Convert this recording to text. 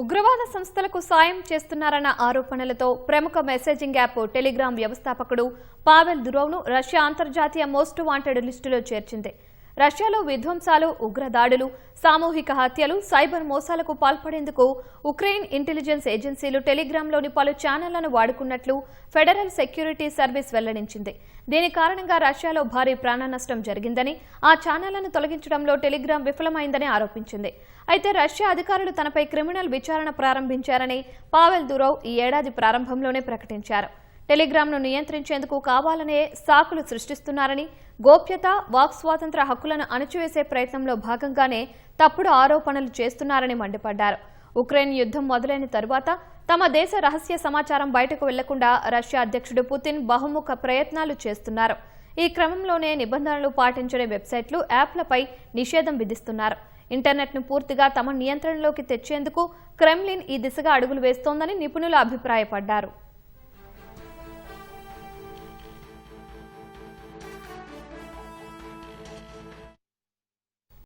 ఉగ్రవాద సంస్థలకు సాయం చేస్తున్నారన్న ఆరోపణలతో ప్రముఖ మెసేజింగ్ యాప్ టెలిగ్రామ్ వ్యవస్థాపకుడు పావెల్ దురోవ్ను రష్యా అంతర్జాతీయ మోస్ట్ వాంటెడ్ లిస్టులో చేర్చింది. రష్యాలో విధ్వంసాలు, ఉగ్రదాడులు, సామూహిక హత్యలు, సైబర్ మోసాలకు పాల్పడేందుకు ఉక్రెయిన్ ఇంటెలిజెన్స్ ఏజెన్సీలు టెలిగ్రామ్లోని పలు ఛానళ్లను వాడుకున్నట్లు ఫెడరల్ సెక్యూరిటీ సర్వీస్ వెల్లడించింది. దీని కారణంగా రష్యాలో భారీ ప్రాణనష్టం జరిగిందని, ఆ ఛానళ్లను తొలగించడంలో టెలిగ్రామ్ విఫలమైందని ఆరోపించింది. అయితే రష్యా అధికారులు తనపై క్రిమినల్ విచారణ ప్రారంభించారని పావెల్ దురోవ్ ఈ ఏడాది ప్రారంభంలోనే ప్రకటించారు. టెలిగ్రామ్ను నియంత్రించేందుకు కావాలనే సాకులు సృష్టిస్తున్నారని, గోప్యత, వాక్ స్వాతంత్ర హక్కులను అణచివేసే ప్రయత్నంలో భాగంగానే తప్పుడు ఆరోపణలు చేస్తున్నారని మండిపడ్డారు. ఉక్రెయిన్ యుద్ధం మొదలైన తరువాత తమ దేశ రహస్య సమాచారం బయటకు వెళ్లకుండా రష్యా అధ్యక్షుడు పుతిన్ బహుముఖ ప్రయత్నాలు చేస్తున్నారు. ఈ క్రమంలోనే నిబంధనలు పాటించని వెబ్సైట్లు, యాప్లపై నిషేధం విధిస్తున్నారు. ఇంటర్నెట్ను పూర్తిగా తమ నియంత్రణలోకి తెచ్చేందుకు క్రెమ్లిన్ ఈ దిశగా అడుగులు వేస్తోందని నిపుణులు అభిప్రాయపడ్డారు.